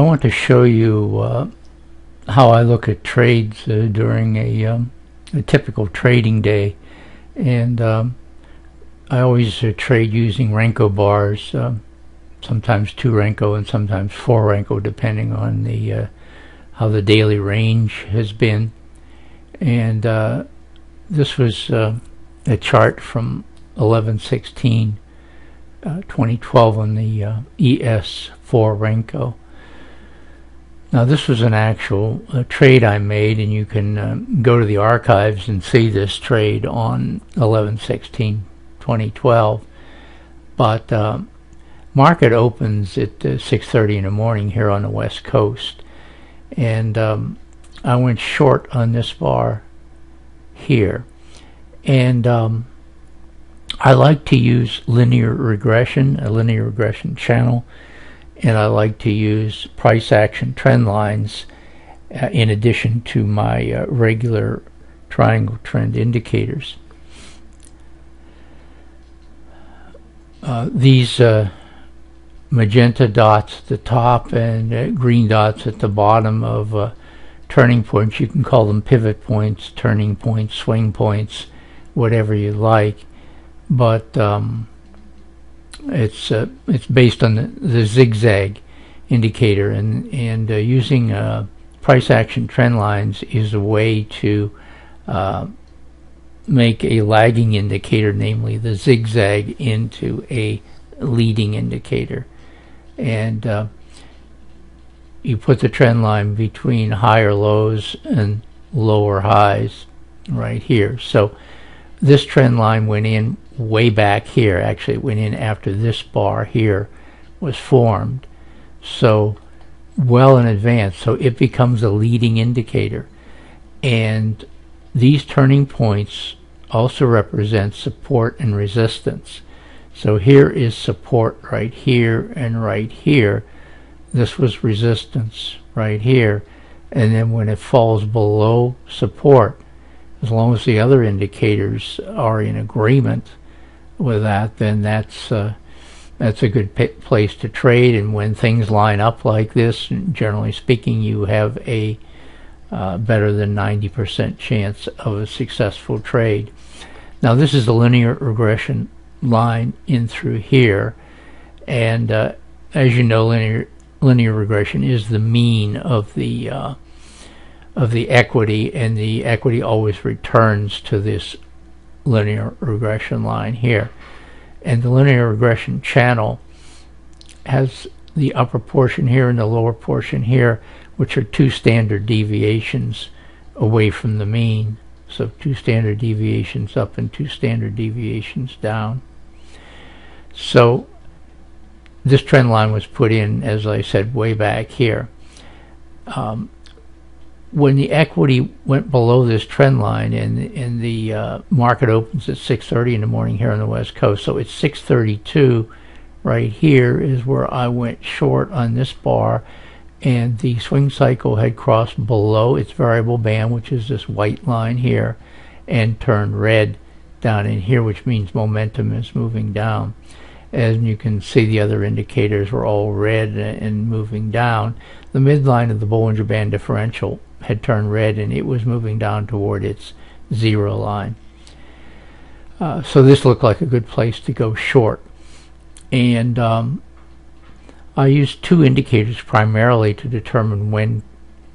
I want to show you how I look at trades during a typical trading day, and I always trade using Renko bars, sometimes 2 Renko and sometimes 4 Renko, depending on the how the daily range has been. And this was a chart from 11/16 2012 on the ES4 Renko. Now this was an actual trade I made, and you can go to the archives and see this trade on 11/16 2012. But market opens at 6:30 in the morning here on the West Coast, and I went short on this bar here, and I like to use linear regression, a linear regression channel, and I like to use price action trend lines in addition to my regular triangle trend indicators. These magenta dots at the top and green dots at the bottom of turning points, you can call them pivot points, turning points, swing points, whatever you like, but it's based on the zigzag indicator, and using price action trend lines is a way to make a lagging indicator, namely the zigzag, into a leading indicator. And you put the trend line between higher lows and lower highs right here. So this trend line went in way back here. Actually, it went in after this bar here was formed, so well in advance, so it becomes a leading indicator. And these turning points also represent support and resistance. So here is support right here and right here. This was resistance right here, and then when it falls below support, as long as the other indicators are in agreement with that, then that's a good place to trade. And when things line up like this, generally speaking, you have a better than 90% chance of a successful trade. Now this is a linear regression line in through here, and as you know, linear regression is the mean of the equity, and the equity always returns to this linear regression line here. And the linear regression channel has the upper portion here and the lower portion here, which are 2 standard deviations away from the mean. So 2 standard deviations up and 2 standard deviations down. So this trend line was put in, as I said, way back here. When the equity went below this trend line, and the market opens at 6:30 in the morning here on the West Coast, so it's 6:32 right here is where I went short on this bar, and the swing cycle had crossed below its variable band, which is this white line here, and turned red down in here, which means momentum is moving down. As you can see, the other indicators were all red and moving down. The midline of the Bollinger Band differential had turned red, and it was moving down toward its 0 line. So this looked like a good place to go short. And I used 2 indicators primarily to determine when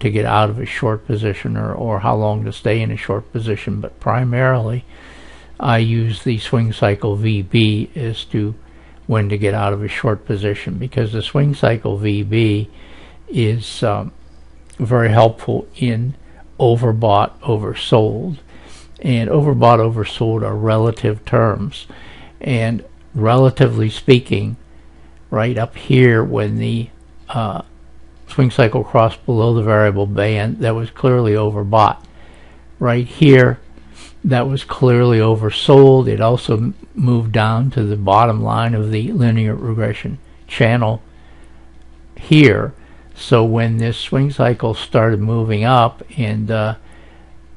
to get out of a short position, or how long to stay in a short position. But primarily I use the swing cycle VB as to when to get out of a short position, because the swing cycle VB is very helpful in overbought, oversold. And overbought, oversold are relative terms. And relatively speaking, right up here, when the swing cycle crossed below the variable band, that was clearly overbought. Right here, that was clearly oversold. It also moved down to the bottom line of the linear regression channel here. So when this swing cycle started moving up, and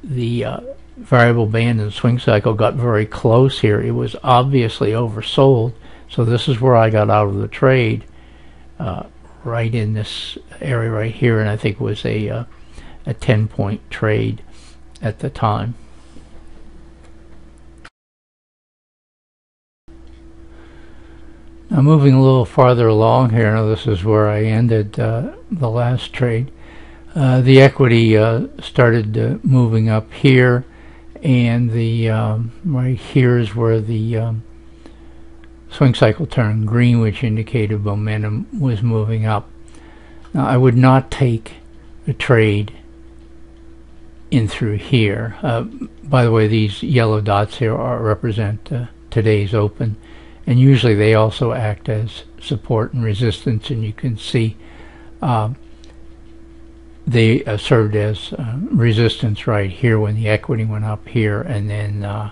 the variable band and swing cycle got very close here, it was obviously oversold. So this is where I got out of the trade right in this area right here, and I think it was a 10-point trade at the time. Now moving a little farther along here, now this is where I ended the last trade. The equity started moving up here, and the right here is where the swing cycle turned green, which indicated momentum was moving up. Now I would not take a trade in through here. By the way, these yellow dots here represent today's open, and usually they also act as support and resistance, and you can see they served as resistance right here when the equity went up here, and then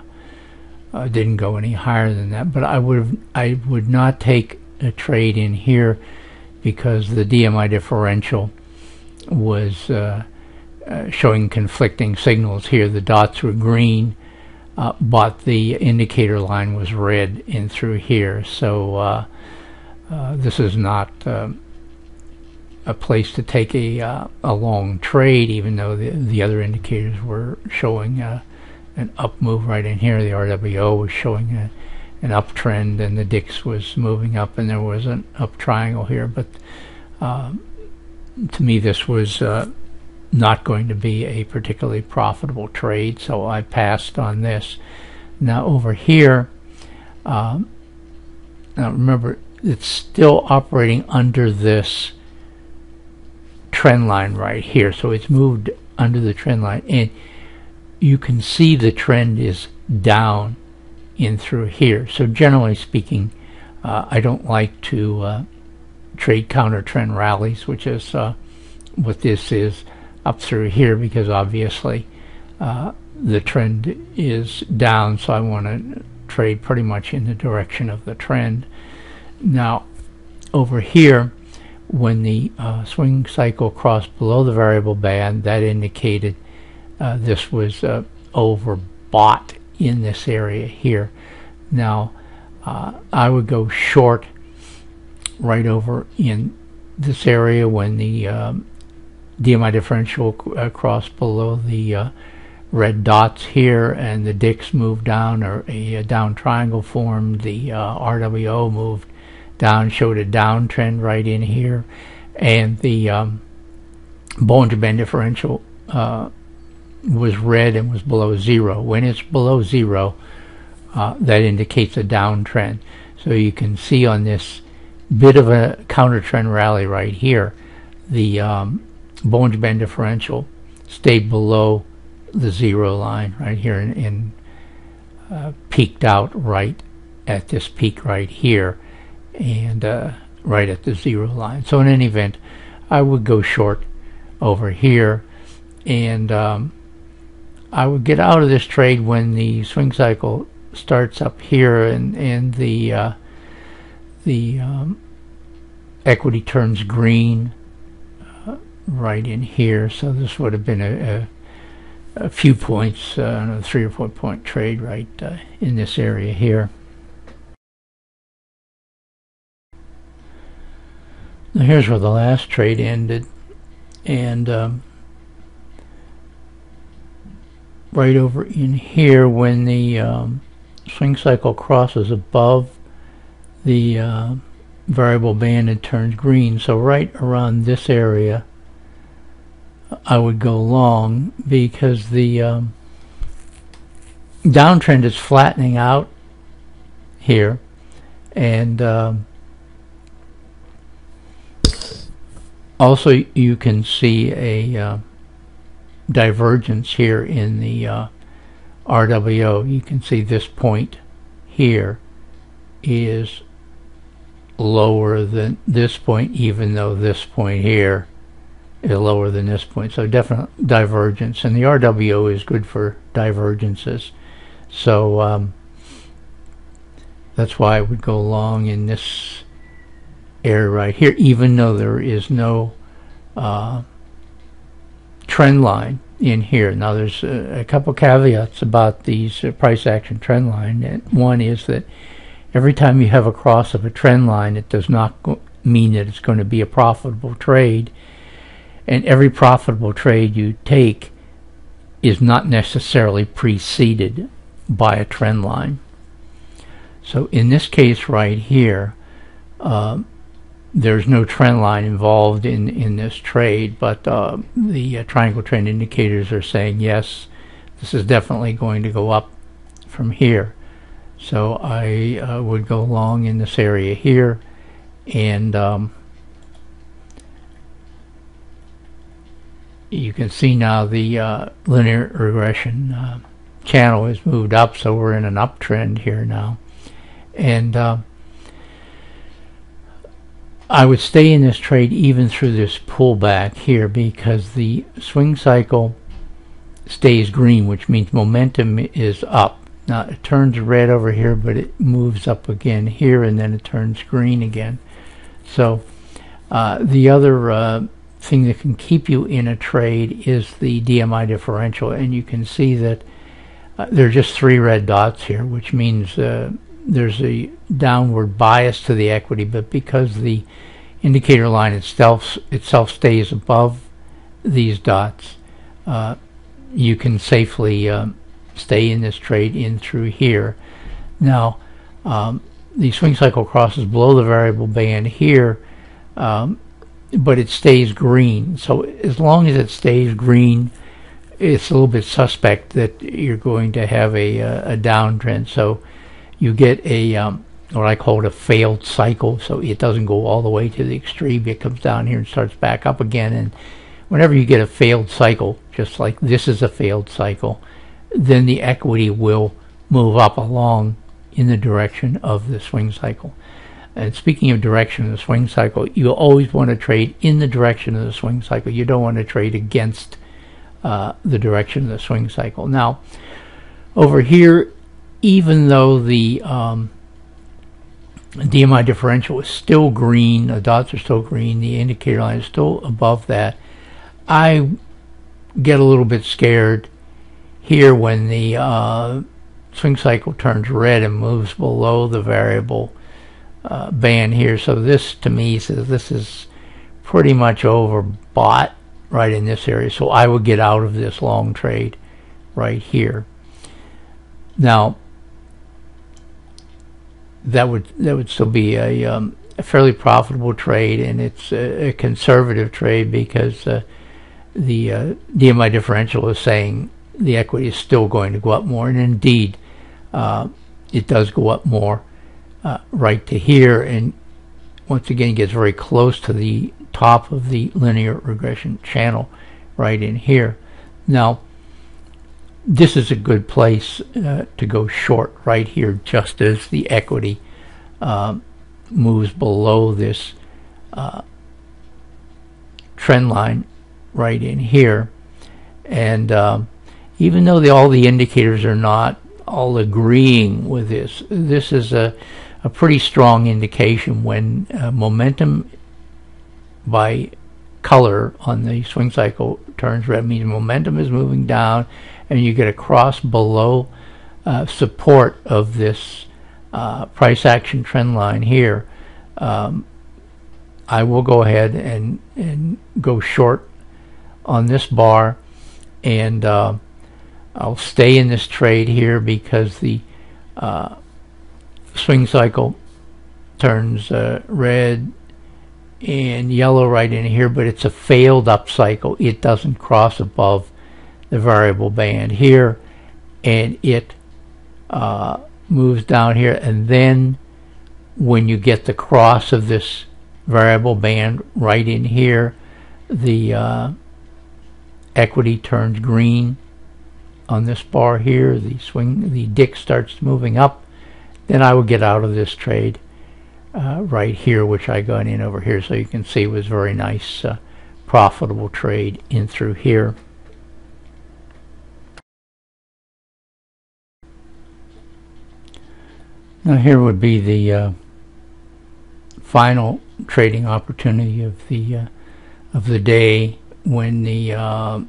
didn't go any higher than that. But I would not take a trade in here because the DMI differential was showing conflicting signals here. The dots were green, but the indicator line was red in through here. So this is not a place to take a long trade, even though the other indicators were showing an up move right in here. The RWO was showing an uptrend, and the DIX was moving up, and there was an up triangle here. But to me, this was not going to be a particularly profitable trade, so I passed on this. Now over here, now remember, it's still operating under this trend line right here, so it's moved under the trend line, and you can see the trend is down in through here. So generally speaking, I don't like to trade counter trend rallies, which is what this is up through here, because obviously the trend is down, so I want to trade pretty much in the direction of the trend. Now over here, when the swing cycle crossed below the variable band, that indicated this was overbought in this area here. Now I would go short right over in this area when the DMI differential crossed below the red dots here, and the DIX moved down, or a down triangle formed. The RWO moved down, showed a downtrend right in here, and the Bollinger Band differential was red and was below zero. When it's below zero, that indicates a downtrend. So you can see on this bit of a counter trend rally right here, the Bollinger Band differential stayed below the zero line right here, and peaked out right at this peak right here, and right at the zero line. So in any event, I would go short over here, and I would get out of this trade when the swing cycle starts up here, and the equity turns green right in here. So this would have been a few points, a 3 or 4 point trade right in this area here. Now here's where the last trade ended, and right over in here, when the swing cycle crosses above the variable band, it turns green. So right around this area I would go long, because the downtrend is flattening out here, and also you can see a divergence here in the RWO. You can see this point here is lower than this point, even though this point here is lower than this point. So definite divergence, and the RWO is good for divergences. So that's why I would go long in this area right here, even though there is no trend line in here. Now there's a couple caveats about these price action trend line. One is that every time you have a cross of a trend line, it does not mean that it's going to be a profitable trade. And every profitable trade you take is not necessarily preceded by a trend line. So in this case right here, there's no trend line involved in this trade, but the triangle trend indicators are saying yes, this is definitely going to go up from here. So I would go long in this area here, and you can see now the linear regression channel has moved up, so we're in an uptrend here now. And I would stay in this trade even through this pullback here, because the swing cycle stays green, which means momentum is up. Now it turns red over here, but it moves up again here, and then it turns green again. So the other thing that can keep you in a trade is the DMI differential, and you can see that there are just 3 red dots here, which means there's a downward bias to the equity, but because the indicator line itself stays above these dots, you can safely stay in this trade in through here. Now the swing cycle crosses below the variable band here, but it stays green. So as long as it stays green, it's a little bit suspect that you're going to have a downtrend. So you get a what I call it a failed cycle. So it doesn't go all the way to the extreme. It comes down here and starts back up again. And whenever you get a failed cycle, just like this is a failed cycle, then the equity will move up along in the direction of the swing cycle. And speaking of direction of the swing cycle, you always want to trade in the direction of the swing cycle. You don't want to trade against the direction of the swing cycle. Now, over here, even though the DMI differential is still green, the dots are still green, the indicator line is still above that, I get a little bit scared here when the swing cycle turns red and moves below the variable band here. So this to me says this is pretty much overbought right in this area, so I would get out of this long trade right here. Now that would still be a fairly profitable trade, and it's a conservative trade because the DMI differential is saying the equity is still going to go up more, and indeed it does go up more right to here, and once again gets very close to the top of the linear regression channel right in here. Now this is a good place to go short right here, just as the equity moves below this trend line right in here. And even though all the indicators are not all agreeing with this, this is a pretty strong indication when momentum by color on the swing cycle turns red. Means momentum is moving down, and you get a cross below support of this price action trend line here. I will go ahead and go short on this bar, and I'll stay in this trade here because the swing cycle turns red and yellow right in here, but it's a failed up cycle. It doesn't cross above the variable band here, and it moves down here, and then when you get the cross of this variable band right in here, the equity turns green on this bar here. The dick starts moving up. Then I will get out of this trade right here, which I got in over here. So you can see it was a very nice profitable trade in through here. Now here would be the final trading opportunity of the day, when the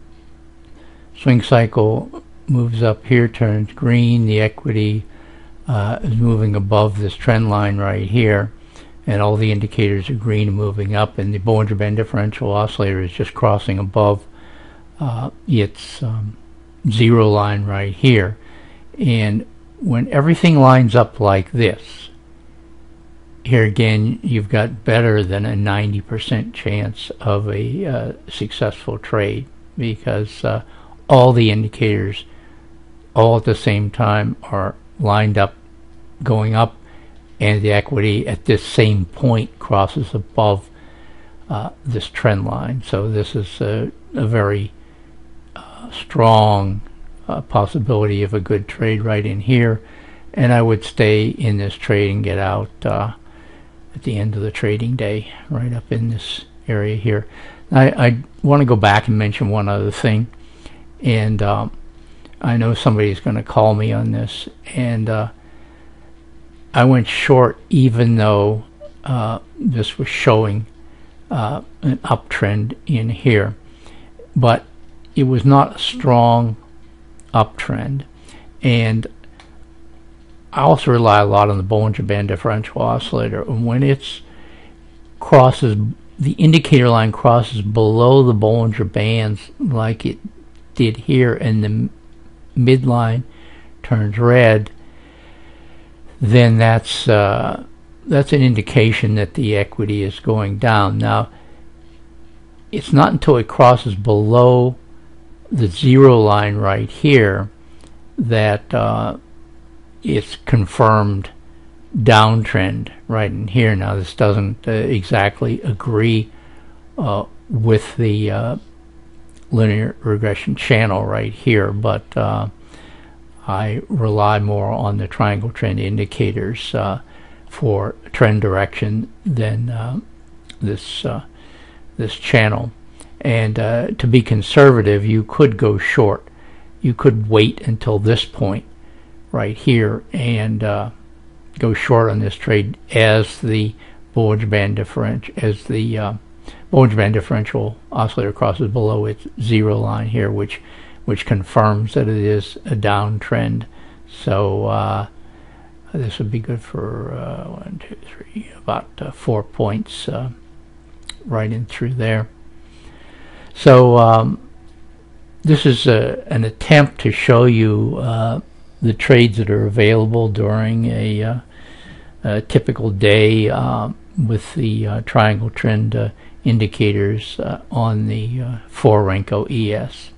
swing cycle moves up here, turns green, the equity is moving above this trend line right here. and all the indicators are green and moving up, and the Bollinger Band Differential Oscillator is just crossing above its zero line right here. And when everything lines up like this, here again you've got better than a 90% chance of a successful trade, because all the indicators all at the same time are lined up going up, and the equity at this same point crosses above this trend line. So this is a very strong possibility of a good trade right in here, and I would stay in this trade and get out at the end of the trading day, right up in this area here. I want to go back and mention one other thing, and I know somebody's going to call me on this, and I went short even though this was showing an uptrend in here, but it was not a strong uptrend. And I also rely a lot on the Bollinger Band Differential Oscillator, and when it's crosses, the indicator line crosses below the Bollinger Bands like it did here, and the midline turns red, then that's an indication that the equity is going down. Now, it's not until it crosses below the zero line right here that it's confirmed downtrend right in here. Now, this doesn't exactly agree with the linear regression channel right here, but I rely more on the triangle trend indicators for trend direction than this channel. And to be conservative, you could go short. You could wait until this point right here and go short on this trade as the Bollinger Band Differential Oscillator crosses below its zero line here, which confirms that it is a downtrend. So this would be good for 1, 2, 3, about 4 points right in through there. So this is an attempt to show you the trades that are available during a typical day with the triangle trend indicators on the 4 Renko ES.